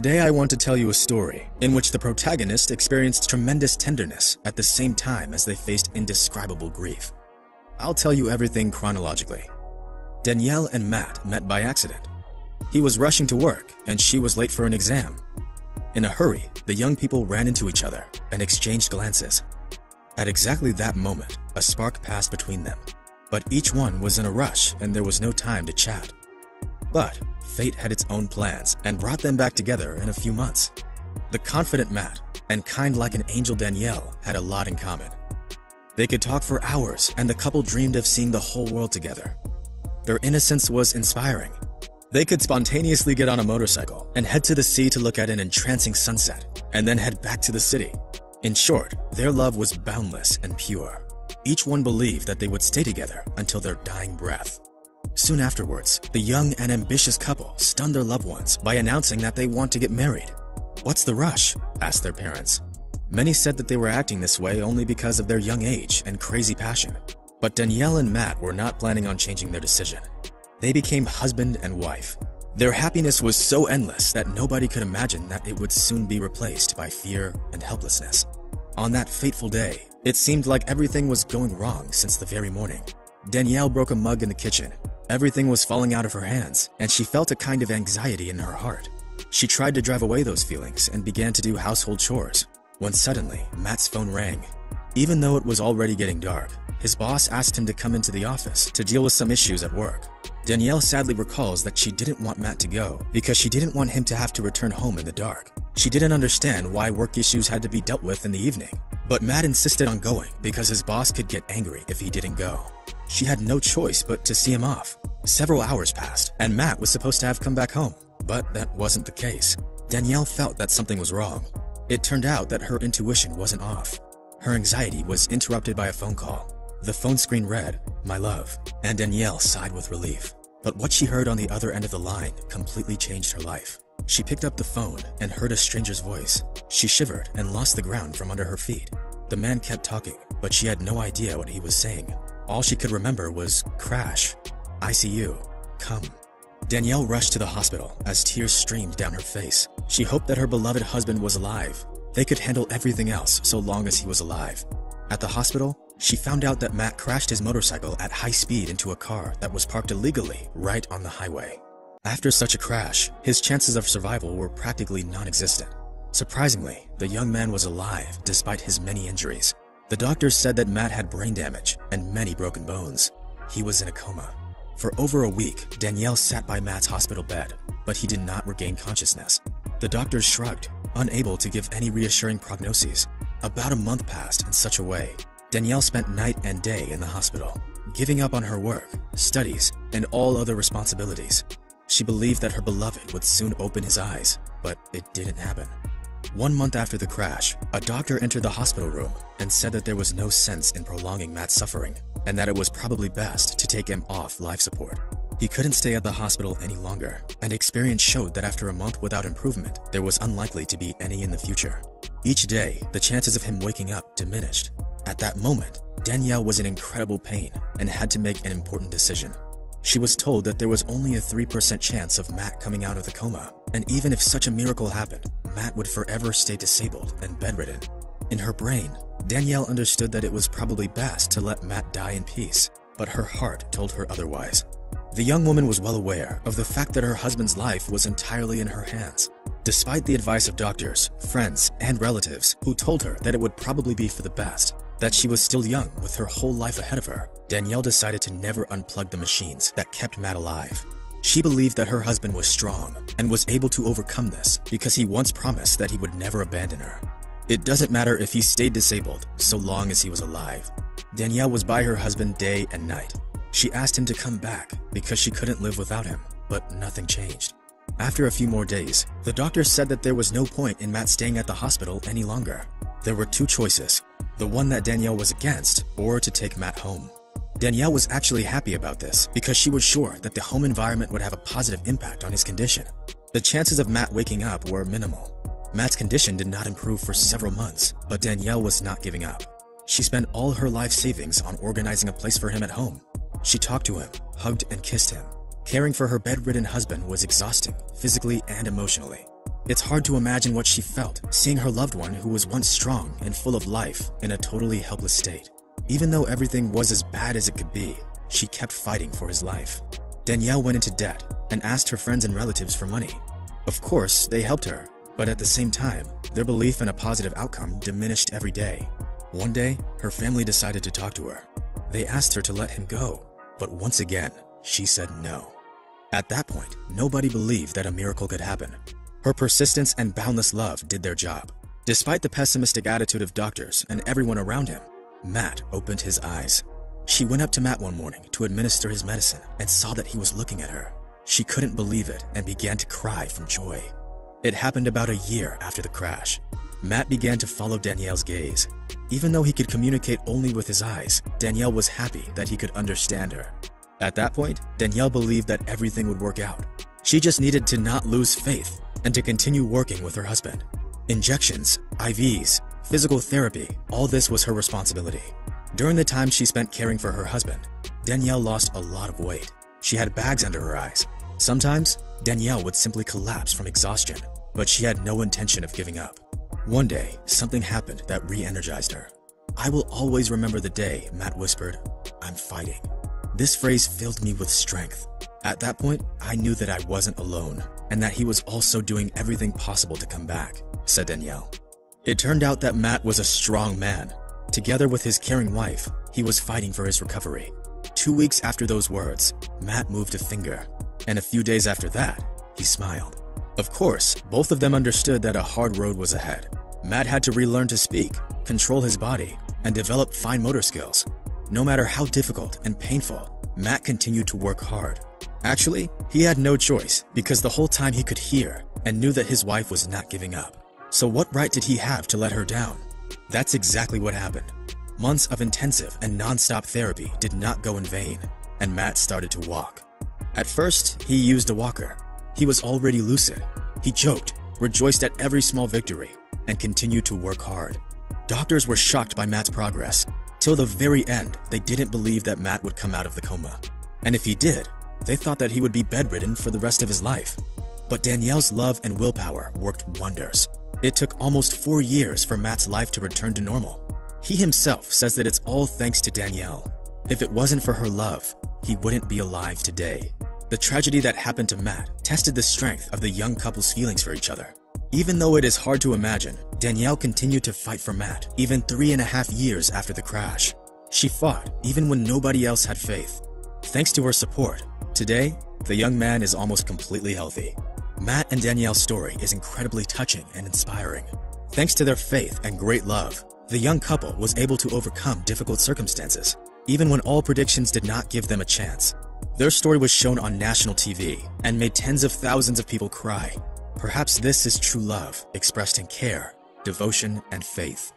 Today I want to tell you a story in which the protagonist experienced tremendous tenderness at the same time as they faced indescribable grief. I'll tell you everything chronologically. Danielle and Matt met by accident. He was rushing to work and she was late for an exam. In a hurry, the young people ran into each other and exchanged glances. At exactly that moment, a spark passed between them. But each one was in a rush and there was no time to chat. But fate had its own plans and brought them back together in a few months. The confident Matt and kind like an angel Danielle had a lot in common. They could talk for hours and the couple dreamed of seeing the whole world together. Their innocence was inspiring. They could spontaneously get on a motorcycle and head to the sea to look at an entrancing sunset, and then head back to the city. In short, their love was boundless and pure. Each one believed that they would stay together until their dying breath. Soon afterwards, the young and ambitious couple stunned their loved ones by announcing that they want to get married. "What's the rush?" asked their parents. Many said that they were acting this way only because of their young age and crazy passion. But Danielle and Matt were not planning on changing their decision. They became husband and wife. Their happiness was so endless that nobody could imagine that it would soon be replaced by fear and helplessness. On that fateful day, it seemed like everything was going wrong since the very morning. Danielle broke a mug in the kitchen. Everything was falling out of her hands, and she felt a kind of anxiety in her heart. She tried to drive away those feelings and began to do household chores, when suddenly, Matt's phone rang. Even though it was already getting dark, his boss asked him to come into the office to deal with some issues at work. Danielle sadly recalls that she didn't want Matt to go because she didn't want him to have to return home in the dark. She didn't understand why work issues had to be dealt with in the evening. But Matt insisted on going because his boss could get angry if he didn't go. She had no choice but to see him off. Several hours passed, and Matt was supposed to have come back home, but that wasn't the case. Danielle felt that something was wrong. It turned out that her intuition wasn't off. Her anxiety was interrupted by a phone call. The phone screen read, "My love," and Danielle sighed with relief. But what she heard on the other end of the line completely changed her life. She picked up the phone and heard a stranger's voice. She shivered and lost the ground from under her feet. The man kept talking, but she had no idea what he was saying. All she could remember was, "Crash. ICU. Come." Danielle rushed to the hospital as tears streamed down her face. She hoped that her beloved husband was alive. They could handle everything else so long as he was alive. At the hospital, she found out that Matt crashed his motorcycle at high speed into a car that was parked illegally right on the highway. After such a crash, his chances of survival were practically non-existent. Surprisingly, the young man was alive despite his many injuries. The doctors said that Matt had brain damage and many broken bones. He was in a coma. For over a week, Danielle sat by Matt's hospital bed, but he did not regain consciousness. The doctors shrugged, unable to give any reassuring prognoses. About a month passed in such a way. Danielle spent night and day in the hospital, giving up on her work, studies, and all other responsibilities. She believed that her beloved would soon open his eyes, but it didn't happen. 1 month after the crash, a doctor entered the hospital room and said that there was no sense in prolonging Matt's suffering, and that it was probably best to take him off life support. He couldn't stay at the hospital any longer, and experience showed that after a month without improvement, there was unlikely to be any in the future. Each day, the chances of him waking up diminished. At that moment, Danielle was in incredible pain and had to make an important decision. She was told that there was only a 3% chance of Matt coming out of the coma, and even if such a miracle happened, Matt would forever stay disabled and bedridden. In her brain, Danielle understood that it was probably best to let Matt die in peace, but her heart told her otherwise. The young woman was well aware of the fact that her husband's life was entirely in her hands. Despite the advice of doctors, friends, and relatives who told her that it would probably be for the best, that she was still young with her whole life ahead of her, Danielle decided to never unplug the machines that kept Matt alive. She believed that her husband was strong and was able to overcome this because he once promised that he would never abandon her. It doesn't matter if he stayed disabled so long as he was alive. Danielle was by her husband day and night. She asked him to come back because she couldn't live without him, but nothing changed. After a few more days, the doctor said that there was no point in Matt staying at the hospital any longer. There were two choices, the one that Danielle was against, or to take Matt home. Danielle was actually happy about this because she was sure that the home environment would have a positive impact on his condition. The chances of Matt waking up were minimal. Matt's condition did not improve for several months, but Danielle was not giving up. She spent all her life savings on organizing a place for him at home. She talked to him, hugged and kissed him. Caring for her bedridden husband was exhausting, physically and emotionally. It's hard to imagine what she felt, seeing her loved one who was once strong and full of life in a totally helpless state. Even though everything was as bad as it could be, she kept fighting for his life. Danielle went into debt and asked her friends and relatives for money. Of course, they helped her, but at the same time, their belief in a positive outcome diminished every day. One day, her family decided to talk to her. They asked her to let him go, but once again, she said no. At that point, nobody believed that a miracle could happen. Her persistence and boundless love did their job. Despite the pessimistic attitude of doctors and everyone around him, Matt opened his eyes. She went up to Matt one morning to administer his medicine and saw that he was looking at her. She couldn't believe it and began to cry from joy. It happened about a year after the crash. Matt began to follow Danielle's gaze. Even though he could communicate only with his eyes, Danielle was happy that he could understand her. At that point, Danielle believed that everything would work out. She just needed to not lose faith and to continue working with her husband. Injections, IVs, physical therapy, all this was her responsibility. During the time she spent caring for her husband, Danielle lost a lot of weight. She had bags under her eyes. Sometimes, Danielle would simply collapse from exhaustion, but she had no intention of giving up. One day, something happened that re-energized her. "I will always remember the day," Matt whispered. "I'm fighting." This phrase filled me with strength. At that point, I knew that I wasn't alone, and that he was also doing everything possible to come back, said Danielle. It turned out that Matt was a strong man. Together with his caring wife, he was fighting for his recovery. 2 weeks after those words, Matt moved a finger, and a few days after that, he smiled. Of course, both of them understood that a hard road was ahead. Matt had to relearn to speak, control his body, and develop fine motor skills. No matter how difficult and painful, Matt continued to work hard. Actually, he had no choice because the whole time he could hear and knew that his wife was not giving up. So what right did he have to let her down? That's exactly what happened. Months of intensive and non-stop therapy did not go in vain, and Matt started to walk. At first, he used a walker. He was already lucid. He joked, rejoiced at every small victory, and continued to work hard. Doctors were shocked by Matt's progress. Till the very end, they didn't believe that Matt would come out of the coma. And if he did, they thought that he would be bedridden for the rest of his life. But Danielle's love and willpower worked wonders. It took almost 4 years for Matt's life to return to normal. He himself says that it's all thanks to Danielle. If it wasn't for her love, he wouldn't be alive today. The tragedy that happened to Matt tested the strength of the young couple's feelings for each other. Even though it is hard to imagine, Danielle continued to fight for Matt even 3.5 years after the crash. She fought even when nobody else had faith. Thanks to her support, today, the young man is almost completely healthy. Matt and Danielle's story is incredibly touching and inspiring. Thanks to their faith and great love, the young couple was able to overcome difficult circumstances, even when all predictions did not give them a chance. Their story was shown on national TV and made tens of thousands of people cry. Perhaps this is true love, expressed in care, devotion, and faith.